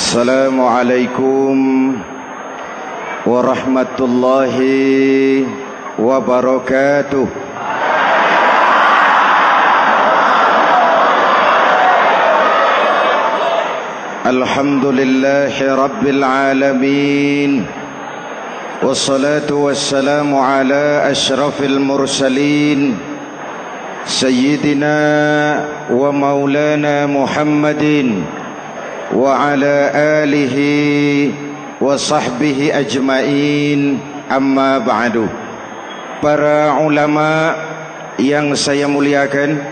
Assalamualaikum warahmatullahi wabarakatuh. Alhamdulillahi rabbil alamin. Wassalatu wassalamu ala asyrafil mursalin Sayyidina wa maulana Muhammadin wa ala alihi wa sahbihi ajmain, amma ba'du. Para ulama yang saya muliakan,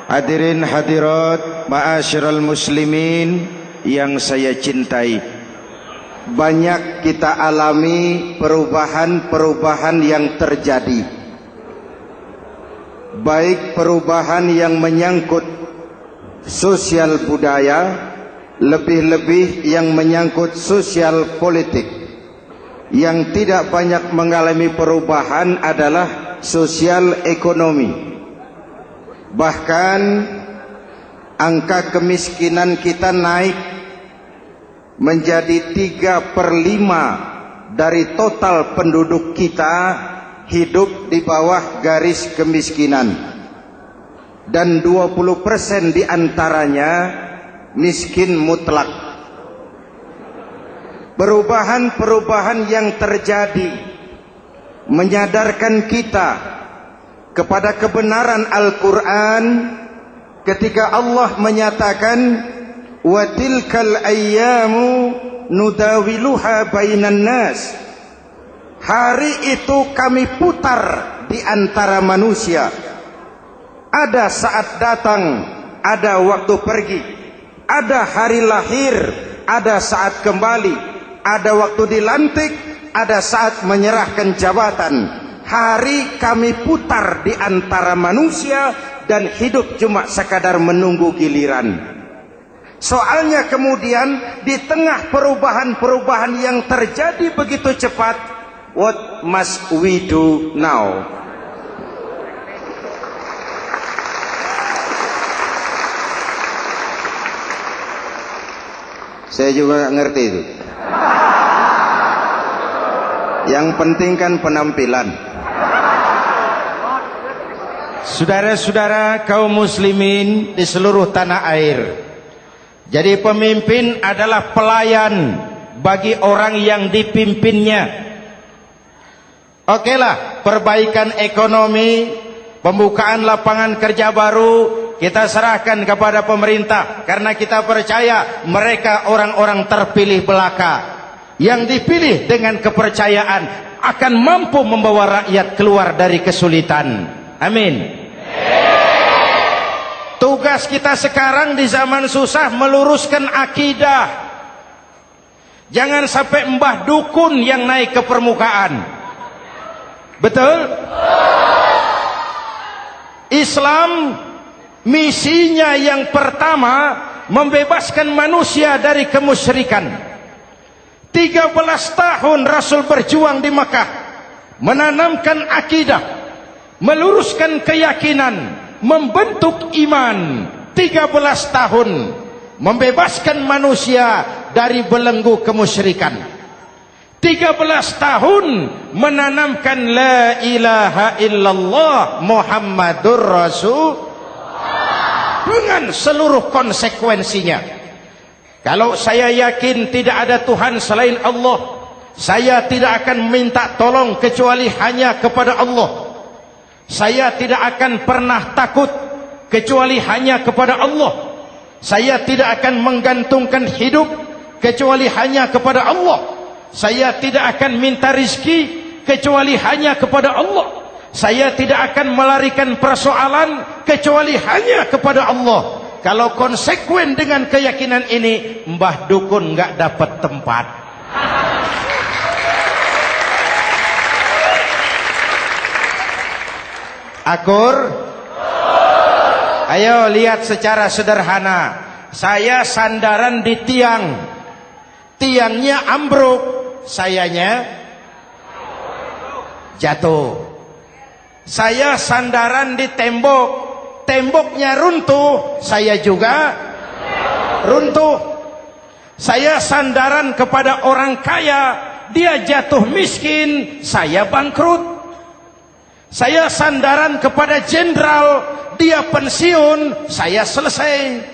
hadirin hadirat ma'asyiral muslimin yang saya cintai, banyak kita alami perubahan-perubahan yang terjadi, baik perubahan yang menyangkut sosial budaya, lebih-lebih yang menyangkut sosial politik. Yang tidak banyak mengalami perubahan adalah sosial ekonomi. Bahkan angka kemiskinan kita naik menjadi 3/5 dari total penduduk kita hidup di bawah garis kemiskinan, dan 20% diantaranya miskin mutlak. Perubahan-perubahan yang terjadi menyadarkan kita kepada kebenaran Al-Quran ketika Allah menyatakan wa tilkal ayyamu nudawiluha bainan nas. Hari itu kami putar di antara manusia. Ada saat datang, ada waktu pergi. Ada hari lahir, ada saat kembali, ada waktu dilantik, ada saat menyerahkan jabatan. Hari kami putar di antara manusia dan hidup cuma sekadar menunggu giliran. Soalnya kemudian di tengah perubahan-perubahan yang terjadi begitu cepat, what must we do now? Saya juga gak ngerti itu. Yang penting kan penampilan. Saudara-saudara kaum muslimin di seluruh tanah air, jadi pemimpin adalah pelayan bagi orang yang dipimpinnya. Okelah, perbaikan ekonomi, pembukaan lapangan kerja baru kita serahkan kepada pemerintah, karena kita percaya mereka orang-orang terpilih belaka yang dipilih dengan kepercayaan akan mampu membawa rakyat keluar dari kesulitan. Amin. Tugas kita sekarang di zaman susah meluruskan akidah. Jangan sampai mbah dukun yang naik ke permukaan. Betul? Islam misinya yang pertama membebaskan manusia dari kemusyrikan. 13 tahun Rasul berjuang di Makkah, menanamkan akidah, meluruskan keyakinan, membentuk iman. 13 tahun membebaskan manusia dari belenggu kemusyrikan. 13 tahun menanamkan la ilaha illallah Muhammadur Rasul dengan seluruh konsekuensinya. Kalau saya yakin tidak ada Tuhan selain Allah, saya tidak akan minta tolong kecuali hanya kepada Allah. Saya tidak akan pernah takut kecuali hanya kepada Allah. Saya tidak akan menggantungkan hidup kecuali hanya kepada Allah. Saya tidak akan minta rizki kecuali hanya kepada Allah. Saya tidak akan melarikan persoalan kecuali hanya kepada Allah. Kalau konsekuen dengan keyakinan ini, mbah dukun nggak dapat tempat. Akur? Ayo lihat secara sederhana. Saya sandaran di tiang, tiangnya ambruk, sayanya jatuh. Saya sandaran di tembok, temboknya runtuh, saya juga runtuh. Saya sandaran kepada orang kaya, dia jatuh miskin, saya bangkrut. Saya sandaran kepada jenderal, dia pensiun, saya selesai.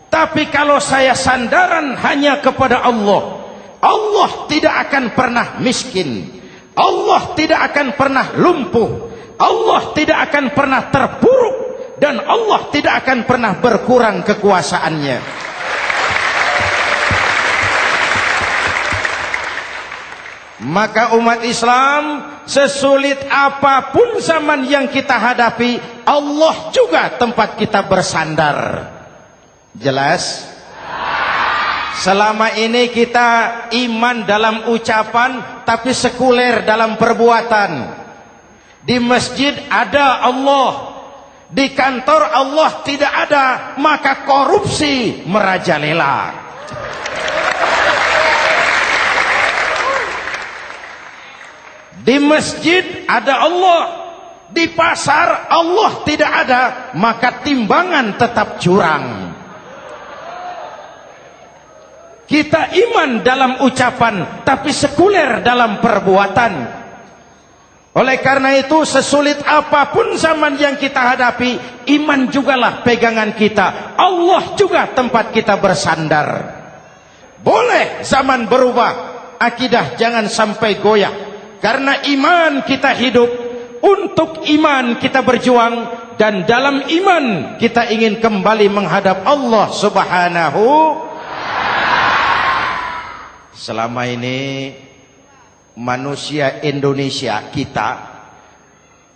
Tapi kalau saya sandaran hanya kepada Allah, Allah tidak akan pernah miskin, Allah tidak akan pernah lumpuh, Allah tidak akan pernah terpuruk, dan Allah tidak akan pernah berkurang kekuasaannya. Maka umat Islam, sesulit apapun zaman yang kita hadapi, Allah juga tempat kita bersandar. Jelas? Selama ini kita iman dalam ucapan, tapi sekuler dalam perbuatan. Di masjid ada Allah, di kantor Allah tidak ada, maka korupsi merajalela. Di masjid ada Allah, di pasar Allah tidak ada, maka timbangan tetap curang. Kita iman dalam ucapan, tapi sekuler dalam perbuatan. Oleh karena itu, sesulit apapun zaman yang kita hadapi, iman jugalah pegangan kita. Allah juga tempat kita bersandar. Boleh zaman berubah, akidah jangan sampai goyah. Karena iman kita hidup, untuk iman kita berjuang, dan dalam iman kita ingin kembali menghadap Allah Subhanahu. Selama ini manusia Indonesia kita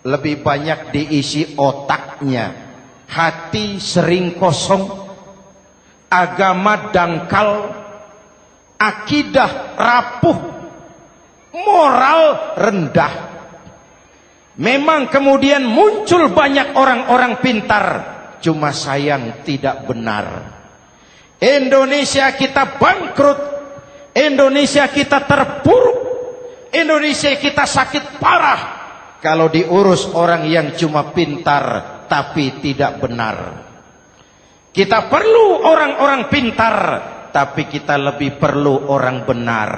lebih banyak diisi otaknya, hati sering kosong, agama dangkal, akidah rapuh, moral rendah. Memang kemudian muncul banyak orang-orang pintar, cuma sayang tidak benar. Indonesia kita bangkrut, Indonesia kita terpuruk, Indonesia kita sakit parah kalau diurus orang yang cuma pintar tapi tidak benar. Kita perlu orang-orang pintar, tapi kita lebih perlu orang benar.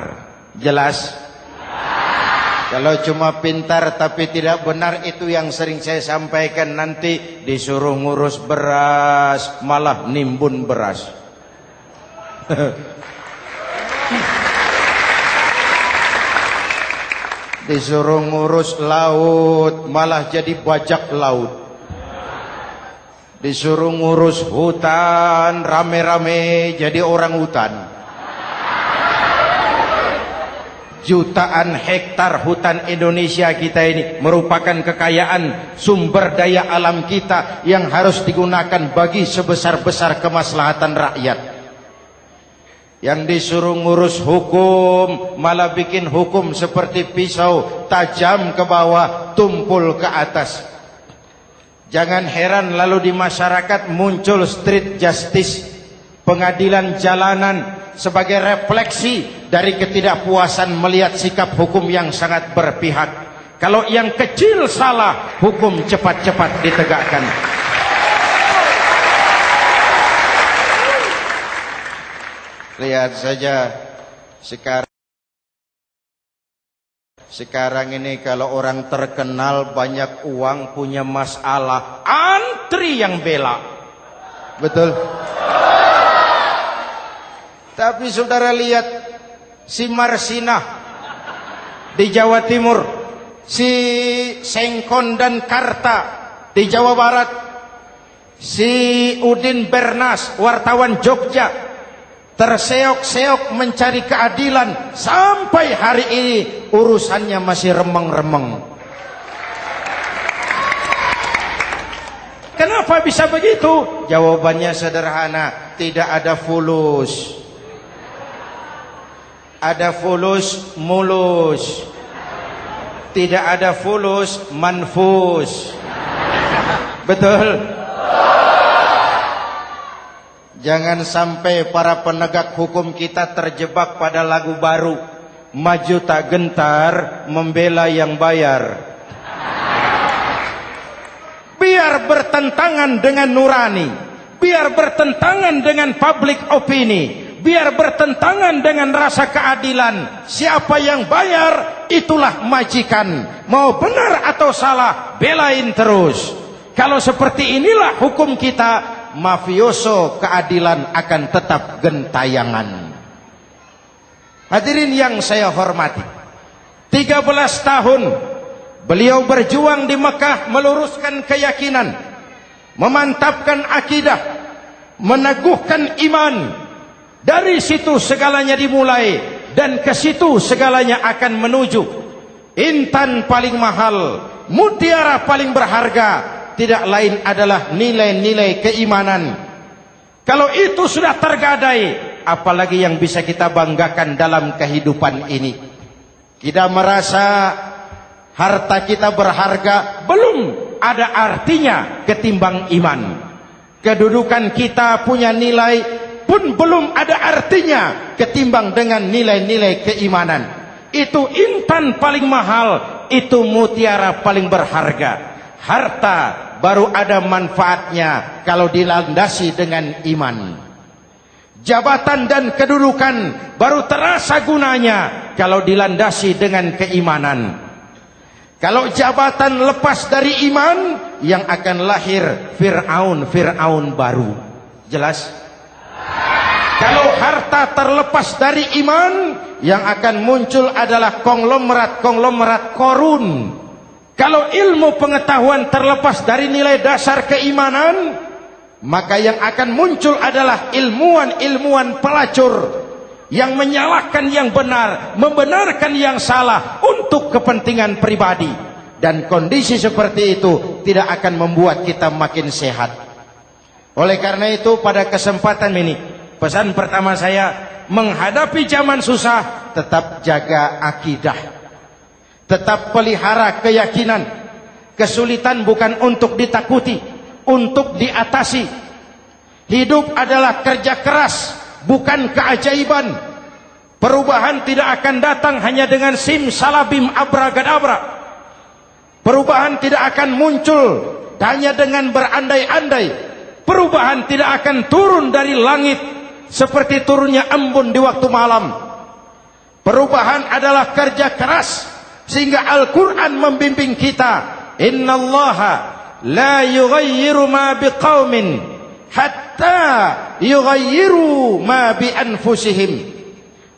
Jelas? Kalau cuma pintar tapi tidak benar, itu yang sering saya sampaikan, nanti disuruh ngurus beras malah nimbun beras. Disuruh ngurus laut malah jadi bajak laut. Disuruh ngurus hutan rame-rame jadi orang hutan. Jutaan hektar hutan Indonesia kita ini merupakan kekayaan sumber daya alam kita yang harus digunakan bagi sebesar-besar kemaslahatan rakyat. Yang disuruh ngurus hukum malah bikin hukum seperti pisau, tajam ke bawah, tumpul ke atas. Jangan heran lalu di masyarakat muncul street justice, pengadilan jalanan, sebagai refleksi dari ketidakpuasan melihat sikap hukum yang sangat berpihak. Kalau yang kecil salah, hukum cepat-cepat ditegakkan. Lihat saja sekarang ini kalau orang terkenal banyak uang punya masalah, antri yang bela. Betul? Tapi saudara lihat si Marsinah di Jawa Timur, si Sengkon dan Karta di Jawa Barat, si Udin Bernas wartawan Jogja, terseok-seok mencari keadilan, sampai hari ini urusannya masih remeng-remeng. Kenapa bisa begitu? Jawabannya sederhana, tidak ada fulus. Ada fulus mulus, tidak ada fulus manfus. Betul? Jangan sampai para penegak hukum kita terjebak pada lagu baru, maju tak gentar membela yang bayar. Biar bertentangan dengan nurani, biar bertentangan dengan public opini, biar bertentangan dengan rasa keadilan. Siapa yang bayar, itulah majikan. Mau benar atau salah, belain terus. Kalau seperti inilah hukum kita, mafioso keadilan akan tetap gentayangan. Hadirin yang saya hormati, 13 tahun beliau berjuang di Mekah, meluruskan keyakinan, memantapkan akidah, meneguhkan iman. Dari situ segalanya dimulai, dan ke situ segalanya akan menuju. Intan paling mahal, mutiara paling berharga, tidak lain adalah nilai-nilai keimanan. Kalau itu sudah tergadai, apalagi yang bisa kita banggakan dalam kehidupan ini? Kita merasa harta kita berharga, belum ada artinya ketimbang iman. Kedudukan kita punya nilai pun belum ada artinya ketimbang dengan nilai-nilai keimanan. Itu intan paling mahal, itu mutiara paling berharga. Harta baru ada manfaatnya kalau dilandasi dengan iman. Jabatan dan kedudukan baru terasa gunanya kalau dilandasi dengan keimanan. Kalau jabatan lepas dari iman, yang akan lahir Fir'aun baru. Jelas? Kalau harta terlepas dari iman, yang akan muncul adalah konglomerat Korun. Kalau ilmu pengetahuan terlepas dari nilai dasar keimanan, maka yang akan muncul adalah ilmuwan pelacur yang menyalahkan yang benar, membenarkan yang salah untuk kepentingan pribadi. Dan kondisi seperti itu tidak akan membuat kita makin sehat. Oleh karena itu, pada kesempatan ini, pesan pertama saya, menghadapi zaman susah, tetap jaga akidah, tetap pelihara keyakinan. Kesulitan bukan untuk ditakuti, untuk diatasi. Hidup adalah kerja keras, bukan keajaiban. Perubahan tidak akan datang hanya dengan simsalabim abragadabra. Perubahan tidak akan muncul hanya dengan berandai-andai. Perubahan tidak akan turun dari langit seperti turunnya embun di waktu malam. Perubahan adalah kerja keras, sehingga Al-Quran membimbing kita, innallaha la yughayyiru ma biqaumin hatta yughayyiru ma bi anfusihim.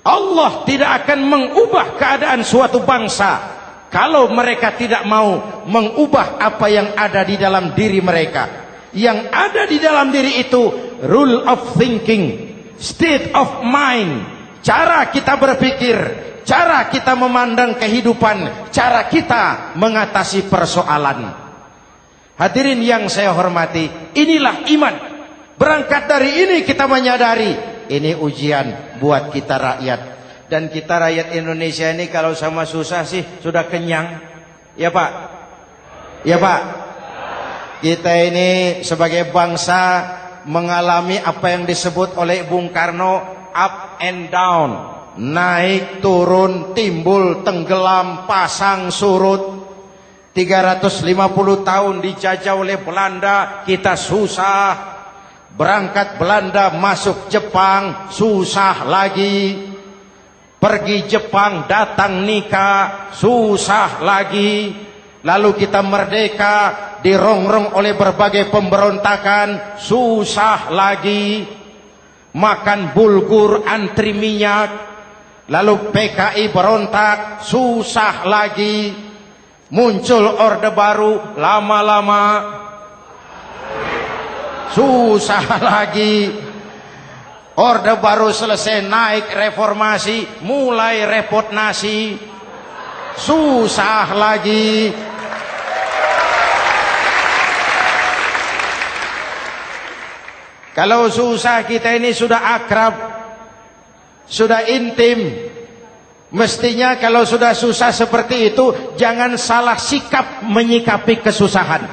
Allah tidak akan mengubah keadaan suatu bangsa kalau mereka tidak mau mengubah apa yang ada di dalam diri mereka. Yang ada di dalam diri itu rule of thinking, state of mind, cara kita berpikir, cara kita memandang kehidupan, cara kita mengatasi persoalan. Hadirin yang saya hormati, inilah iman. Berangkat dari ini kita menyadari, ini ujian buat kita rakyat. Dan kita rakyat Indonesia ini kalau sama susah sih sudah kenyang. Ya Pak? Ya Pak? Kita ini sebagai bangsa mengalami apa yang disebut oleh Bung Karno up and down, naik turun, timbul tenggelam, pasang surut. 350 tahun dijajah oleh Belanda, kita susah. Berangkat Belanda masuk Jepang, susah lagi. Pergi Jepang, datang nikah, susah lagi. Lalu kita merdeka, dirongrong oleh berbagai pemberontakan, susah lagi. Makan bulgur, antri minyak. Lalu PKI berontak, susah lagi. Muncul orde baru, lama-lama susah lagi. Orde baru selesai, naik reformasi, mulai repot nasi, susah lagi. Kalau susah kita ini sudah akrab, sudah intim. Mestinya kalau sudah susah seperti itu, jangan salah sikap menyikapi kesusahan.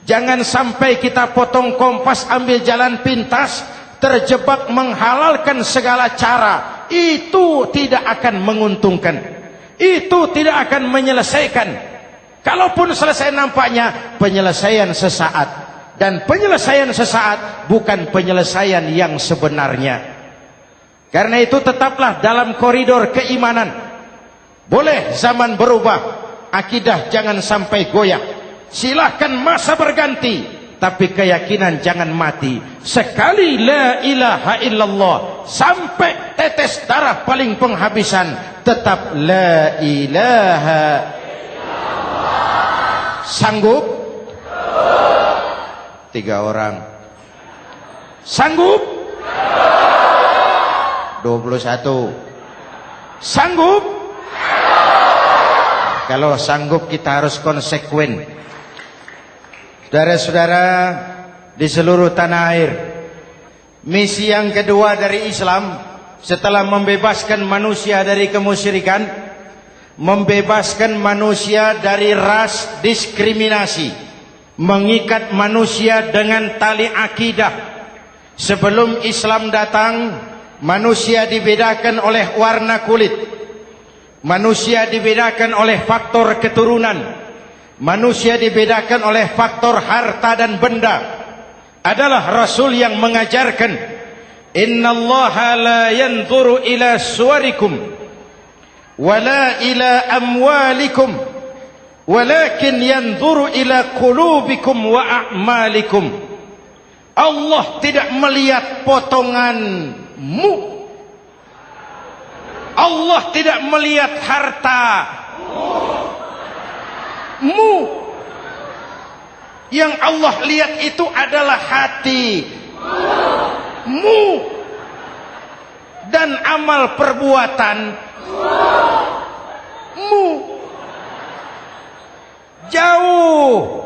Jangan sampai kita potong kompas, ambil jalan pintas, terjebak menghalalkan segala cara. Itu tidak akan menguntungkan, itu tidak akan menyelesaikan. Kalaupun selesai, nampaknya penyelesaian sesaat. Dan penyelesaian sesaat bukan penyelesaian yang sebenarnya. Karena itu tetaplah dalam koridor keimanan. Boleh zaman berubah, akidah jangan sampai goyah. Silahkan masa berganti, tapi keyakinan jangan mati. Sekali la ilaha illallah, sampai tetes darah paling penghabisan, tetap la ilaha illallah. Sanggup? 3 orang. Sanggup? 21. Sanggup? Kalau sanggup kita harus konsekuen. Saudara-saudara di seluruh tanah air, misi yang kedua dari Islam setelah membebaskan manusia dari kemusyrikan, membebaskan manusia dari ras diskriminasi, mengikat manusia dengan tali akidah. Sebelum Islam datang, manusia dibedakan oleh warna kulit, manusia dibedakan oleh faktor keturunan, manusia dibedakan oleh faktor harta dan benda. Adalah Rasul yang mengajarkan, innallaha la yanzuru ila suwarikum wala ila amwalikum walakin yanzuru ila qulubikum wa a'malikum. Allah tidak melihat potonganmu, Allah tidak melihat hartamu. Yang Allah lihat itu adalah hatimu dan amal perbuatanmu. Jauh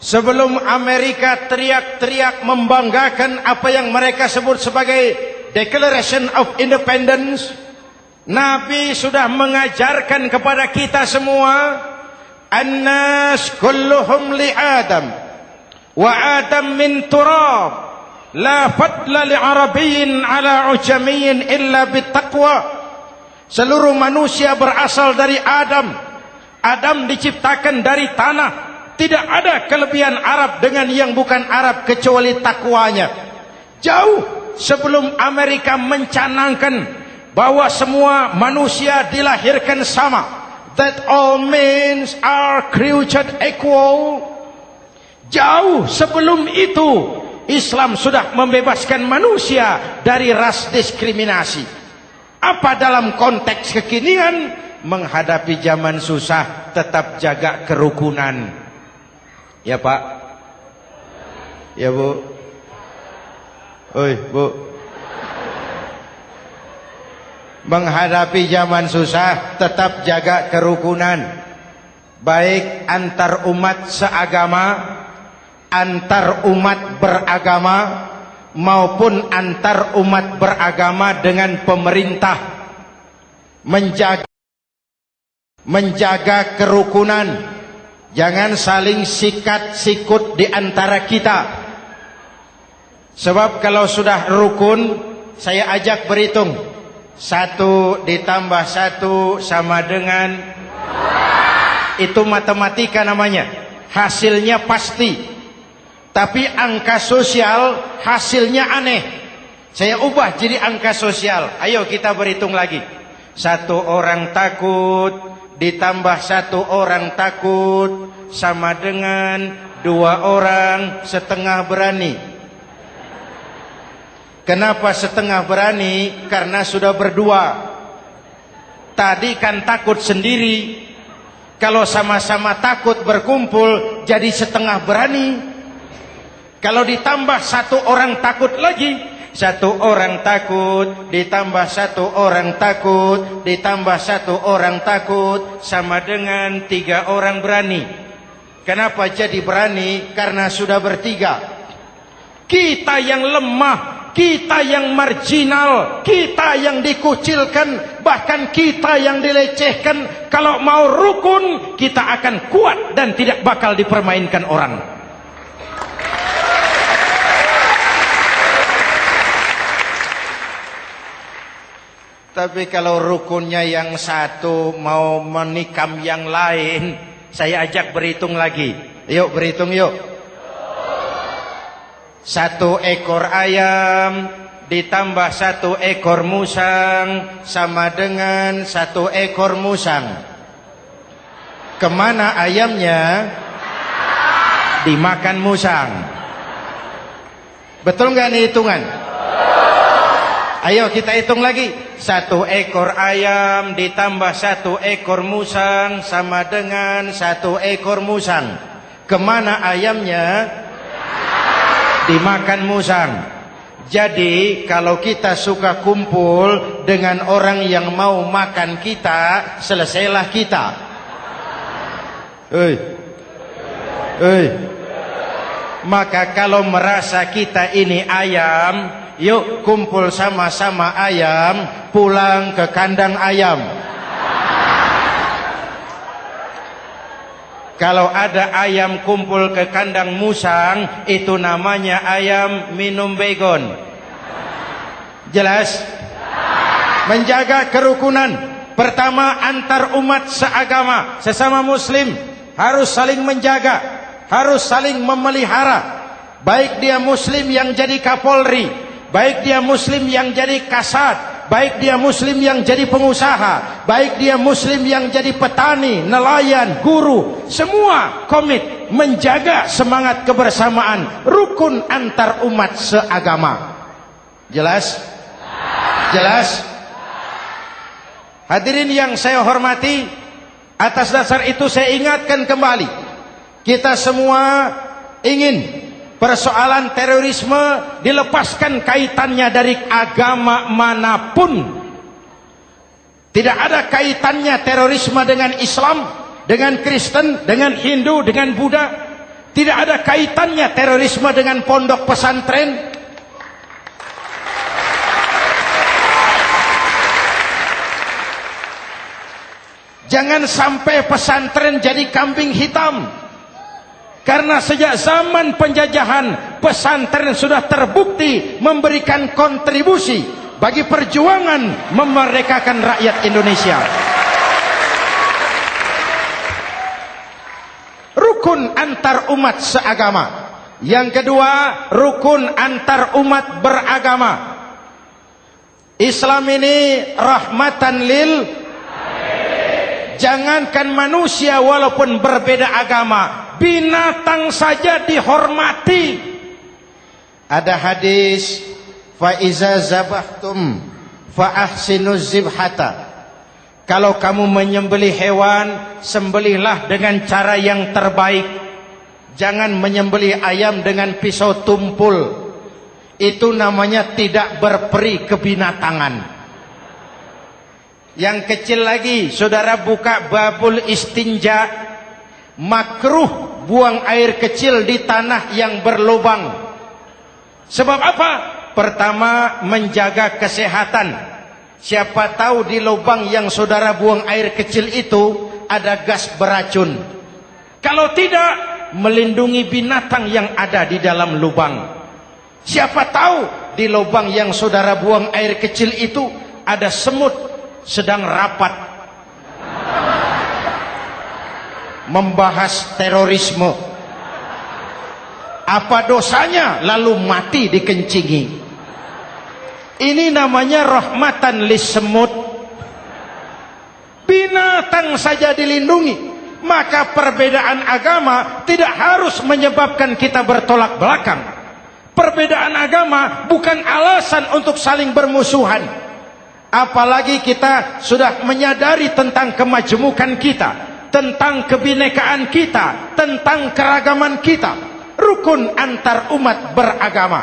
sebelum Amerika teriak-teriak membanggakan apa yang mereka sebut sebagai Declaration of Independence, Nabi sudah mengajarkan kepada kita semua, An-nas kulluhum li Adam wa Adam min turab, la fadla li Arabiyyin ala ujamiyyin illa bittaqwa. Seluruh manusia berasal dari Adam. Adam diciptakan dari tanah. Tidak ada kelebihan Arab dengan yang bukan Arab kecuali takwanya. Jauh sebelum Amerika mencanangkan bahwa semua manusia dilahirkan sama, that all men are created equal. Jauh sebelum itu Islam sudah membebaskan manusia dari ras diskriminasi. Apa dalam konteks kekinian menghadapi zaman susah tetap jaga kerukunan? Ya Pak, ya Bu, oi Bu. Menghadapi zaman susah tetap jaga kerukunan, baik antar umat seagama, antar umat beragama, maupun antar umat beragama dengan pemerintah. Menjaga kerukunan. Jangan saling sikat sikut di antara kita. Sebab kalau sudah rukun, saya ajak berhitung. 1 ditambah 1 sama dengan, itu matematika namanya. Hasilnya pasti. Tapi angka sosial hasilnya aneh. Saya ubah jadi angka sosial. Ayo kita berhitung lagi. 1 orang takut ditambah 1 orang takut sama dengan 2 orang setengah berani. Kenapa setengah berani? Karena sudah berdua. Tadi kan takut sendiri. Kalau sama-sama takut berkumpul jadi setengah berani. Kalau ditambah 1 orang takut lagi, 1 orang takut ditambah 1 orang takut ditambah 1 orang takut sama dengan 3 orang berani. Kenapa jadi berani? Karena sudah bertiga. Kita yang lemah, kita yang marginal, kita yang dikucilkan, bahkan kita yang dilecehkan, kalau mau rukun kita akan kuat dan tidak bakal dipermainkan orang. Tapi kalau rukunnya yang satu mau menikam yang lain, saya ajak berhitung lagi. Yuk berhitung yuk. 1 ekor ayam ditambah 1 ekor musang sama dengan 1 ekor musang. Kemana ayamnya? Dimakan musang. Betul nggak nih hitungan? Ayo kita hitung lagi. 1 ekor ayam ditambah 1 ekor musang sama dengan 1 ekor musang. Kemana ayamnya? Dimakan musang. Jadi kalau kita suka kumpul dengan orang yang mau makan kita, selesailah kita. Maka kalau merasa kita ini ayam, yuk kumpul sama-sama ayam, pulang ke kandang ayam. Kalau ada ayam kumpul ke kandang musang, itu namanya ayam minum baygon. Jelas? Menjaga kerukunan. Pertama, antar umat seagama, sesama muslim harus saling menjaga, harus saling memelihara. Baik dia muslim yang jadi kapolri, baik dia muslim yang jadi kasat, baik dia muslim yang jadi pengusaha, baik dia muslim yang jadi petani, nelayan, guru, semua komit menjaga semangat kebersamaan, rukun antar umat seagama. Jelas? Jelas? Hadirin yang saya hormati, atas dasar itu saya ingatkan kembali, kita semua ingin persoalan terorisme dilepaskan kaitannya dari agama manapun. Tidak ada kaitannya terorisme dengan Islam, dengan Kristen, dengan Hindu, dengan Buddha. Tidak ada kaitannya terorisme dengan pondok pesantren. Jangan sampai pesantren jadi kambing hitam. Karena sejak zaman penjajahan, pesantren sudah terbukti memberikan kontribusi bagi perjuangan memerdekakan rakyat Indonesia. Rukun antar umat seagama. Yang kedua, rukun antar umat beragama. Islam ini rahmatan lil. Jangankan manusia walaupun berbeda agama, binatang saja dihormati. Ada hadis, fa iza zabahtum fa ahsinuz zibhata. Kalau kamu menyembelih hewan, sembelihlah dengan cara yang terbaik. Jangan menyembelih ayam dengan pisau tumpul. Itu namanya tidak berperi kebinatangan. Yang kecil lagi, saudara buka babul istinja, makruh buang air kecil di tanah yang berlubang. Sebab apa? Pertama, menjaga kesehatan. Siapa tahu di lubang yang saudara buang air kecil itu ada gas beracun. Kalau tidak, melindungi binatang yang ada di dalam lubang. Siapa tahu di lubang yang saudara buang air kecil itu ada semut sedang rapat membahas terorisme. Apa dosanya lalu mati dikencingi? Ini namanya rahmatan lis semut. Binatang saja dilindungi. Maka perbedaan agama tidak harus menyebabkan kita bertolak belakang. Perbedaan agama bukan alasan untuk saling bermusuhan. Apalagi kita sudah menyadari tentang kemajemukan kita, tentang kebinekaan kita, tentang keragaman kita. Rukun antar umat beragama.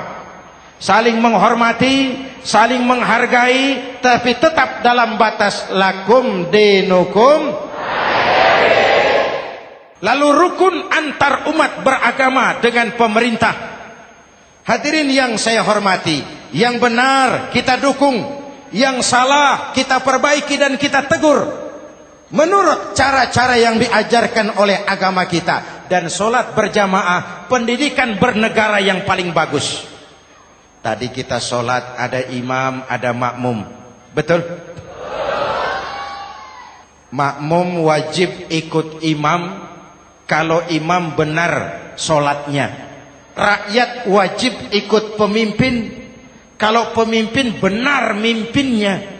Saling menghormati, saling menghargai, tapi tetap dalam batas lakum dinukum. Lalu rukun antar umat beragama dengan pemerintah. Hadirin yang saya hormati, yang benar kita dukung, yang salah kita perbaiki dan kita tegur menurut cara-cara yang diajarkan oleh agama kita. Dan sholat berjamaah, pendidikan bernegara yang paling bagus. Tadi kita sholat ada imam, ada makmum, betul? Makmum wajib ikut imam kalau imam benar sholatnya. Rakyat wajib ikut pemimpin kalau pemimpin benar mimpinnya.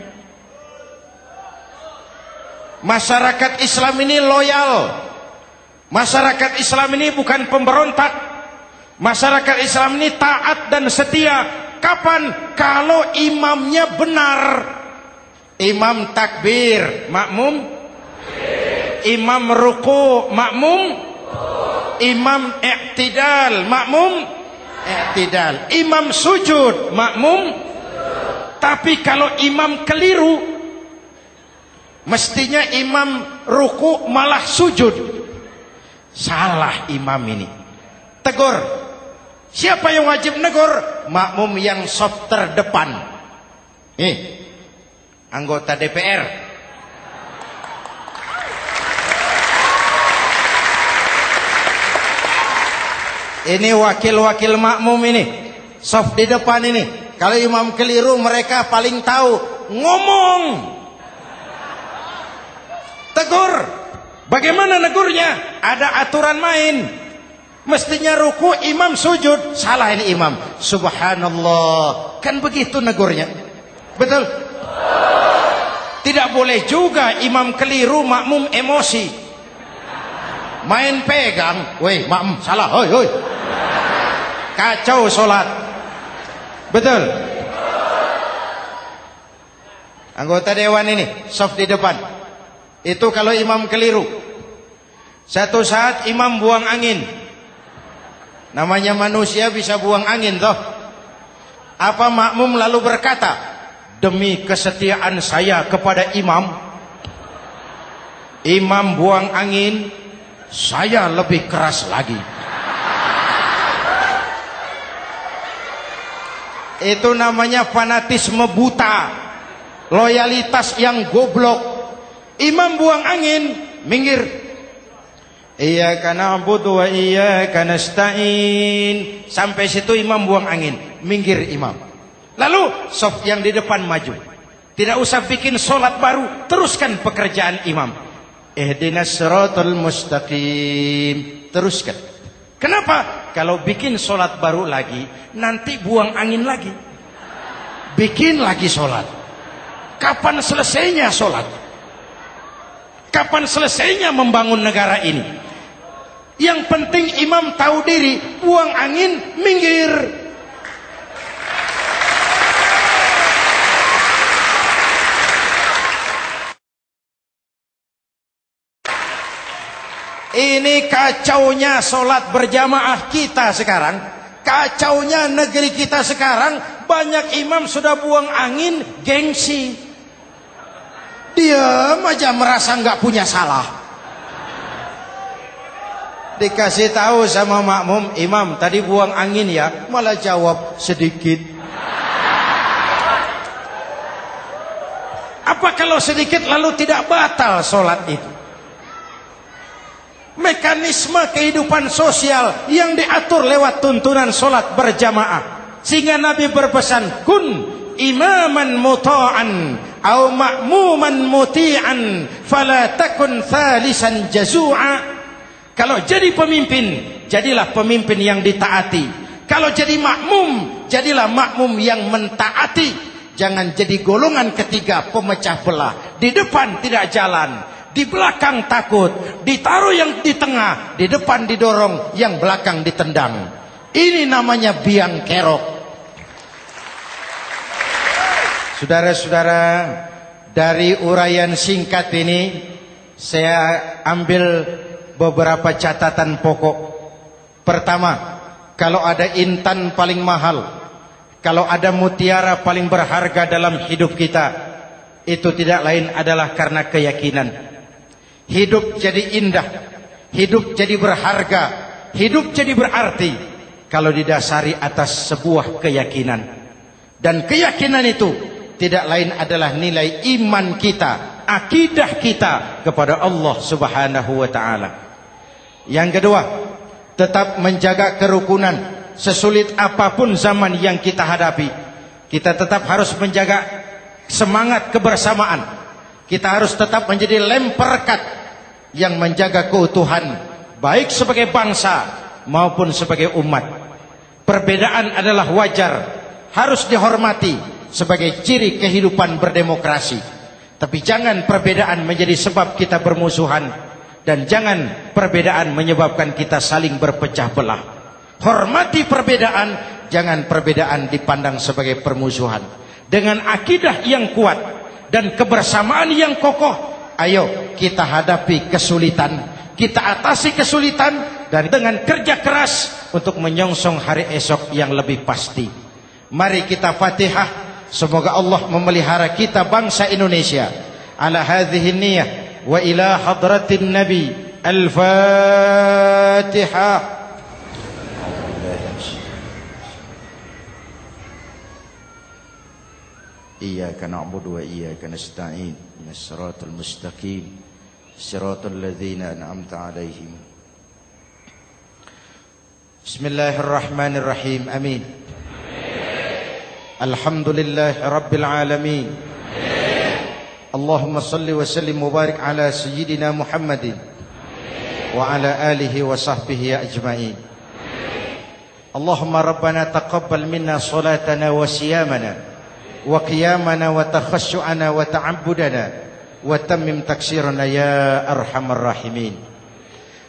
Masyarakat Islam ini loyal. Masyarakat Islam ini bukan pemberontak. Masyarakat Islam ini taat dan setia. Kapan? Kalau imamnya benar. Imam takbir, makmum. Imam ruku, makmum. Imam i'tidal, makmum. I'tidal. Imam sujud, makmum. Tapi kalau imam keliru, mestinya imam ruku malah sujud. Salah imam ini. Tegur. Siapa yang wajib negur? Makmum yang saf terdepan. Anggota DPR. Ini wakil-wakil makmum ini. Saf di depan ini. Kalau imam keliru mereka paling tahu. Ngomong. Tegur. Bagaimana negurnya? Ada aturan main. Mestinya ruku, imam sujud. Salah ini imam. Subhanallah. Kan begitu negurnya. Betul? Tidak boleh juga imam keliru, makmum emosi. Main pegang. Woi, makmum salah. Hoi, hoi. Kacau sholat. Betul? Anggota dewan ini, saf di depan. Itu kalau imam keliru. Satu saat imam buang angin. Namanya manusia bisa buang angin toh. Apa makmum lalu berkata, demi kesetiaan saya kepada imam, imam buang angin, saya lebih keras lagi. Itu namanya fanatisme buta, loyalitas yang goblok. Imam buang angin, minggir. Iyyaka na'budu wa iyyaka nasta'in. Sampai situ imam buang angin, minggir imam. Lalu saf yang di depan maju. Tidak usah bikin solat baru, teruskan pekerjaan imam. Ihdinas siratal mustaqim. Teruskan. Kenapa? Kalau bikin solat baru lagi, nanti buang angin lagi. Bikin lagi solat. Kapan selesainya solat? Kapan selesainya membangun negara ini? Yang penting imam tahu diri, buang angin, minggir. Ini kacaunya solat berjamaah kita sekarang. Kacaunya negeri kita sekarang. Banyak imam sudah buang angin, gengsi. Diam aja merasa nggak punya salah. Dikasih tahu sama makmum, imam tadi buang angin ya, malah jawab sedikit. Apa kalau sedikit lalu tidak batal solat itu? Mekanisme kehidupan sosial yang diatur lewat tuntunan solat berjamaah. Sehingga Nabi berpesan, kun imaman muta'an au ma'muman muti'an fala takun thalisan jazu'a. Kalau jadi pemimpin, jadilah pemimpin yang ditaati. Kalau jadi makmum, jadilah makmum yang mentaati. Jangan jadi golongan ketiga pemecah belah. Di depan tidak jalan, di belakang takut, ditaruh yang di tengah, di depan didorong, yang belakang ditendang. Ini namanya biang kerok. Saudara-saudara, dari uraian singkat ini saya ambil beberapa catatan pokok. Pertama, kalau ada intan paling mahal, kalau ada mutiara paling berharga dalam hidup kita, itu tidak lain adalah karena keyakinan. Hidup jadi indah, hidup jadi berharga, hidup jadi berarti kalau didasari atas sebuah keyakinan. Dan keyakinan itu tidak lain adalah nilai iman kita, akidah kita kepada Allah Subhanahu wa taala. Yang kedua, tetap menjaga kerukunan. Sesulit apapun zaman yang kita hadapi, kita tetap harus menjaga semangat kebersamaan. Kita harus tetap menjadi lem perekat yang menjaga keutuhan, baik sebagai bangsa maupun sebagai umat. Perbedaan adalah wajar, harus dihormati sebagai ciri kehidupan berdemokrasi. Tapi jangan perbedaan menjadi sebab kita bermusuhan, dan jangan perbedaan menyebabkan kita saling berpecah belah. Hormati perbedaan, jangan perbedaan dipandang sebagai permusuhan. Dengan akidah yang kuat dan kebersamaan yang kokoh, ayo kita hadapi kesulitan, kita atasi kesulitan, dan dengan kerja keras untuk menyongsong hari esok yang lebih pasti. Mari kita Fatihah. Semoga Allah memelihara kita bangsa Indonesia. Ala hadhihi niyyah wa ila hadratin Nabi. Al-Fatihah. Iyyaka na'budu wa iyyaka nasta'in. Ihdinas siratal mustaqim. Siratal ladzina an'amta 'alaihim. Bismillahirrahmanirrahim. Amin. Alhamdulillah Rabbil Alamin. Allahumma salli wa sallim mubarak ala Sayyidina Muhammadin wa ala alihi wa sahbihi ajma'in. Allahumma Rabbana taqabbal minna salatana wa siyamana wa qiyamana wa takhashu'ana wa ta'abbudana wa tammim taksirana ya arhamar rahimin.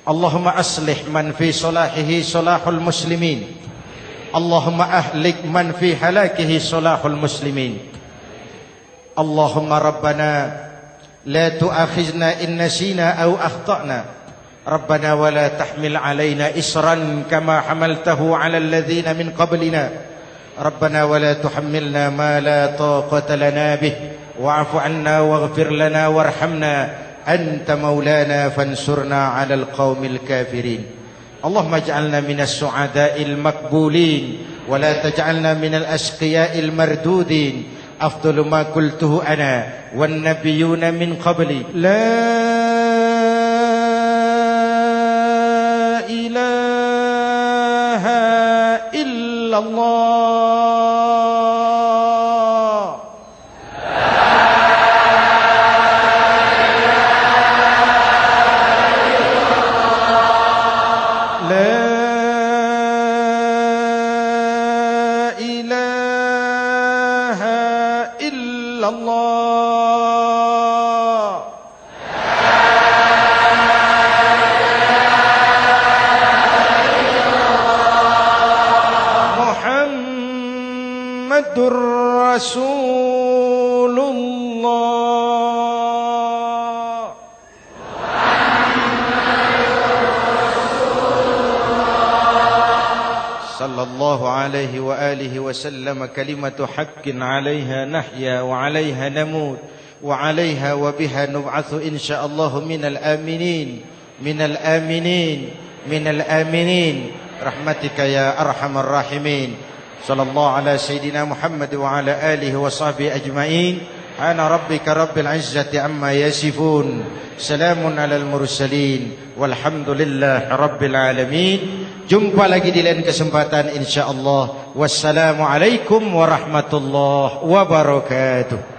Allahumma aslih man fi salahihi salahul muslimin. Allahumma ahlik man fi halakihi salahul muslimin. Allahumma Rabbana la tu'akhizna in nasina aw akhtana. Rabbana wa la tahmil alaina isran kama hamaltahu ala alladhina min qablina. Rabbana wa la tuhammilna ma la taqata lana bih wa'fu 'anna waghfir lana warhamna anta maulana fansurna 'alal qaumil kafirin. Allahumma ij'alna minas su'ada'il maqbulin wa la taj'alna minal ashqiya'il mardudin. Afdalu ma qultuhu ana wan nabiyyuna min qabli. La ilaha illallah. Rasulullah sallallahu alaihi wa alihi wa sallam. Kalimatu haqqin 'alaiha nahya wa 'alaiha namut wa 'alaiha wa biha nub'atsu insyaallah minal aminin minal aminin minal aminin rahmatika ya arhamar rahimin. Sallallahu ala Sayyidina Muhammad wa ala alihi wa sahbihi ajma'in. Ana rabbika rabbil izzati amma yasifun. Salamun alal mursalin. Walhamdulillah rabbil alamin. Jumpa lagi di lain kesempatan insyaallah. Wassalamualaikum warahmatullahi wabarakatuh.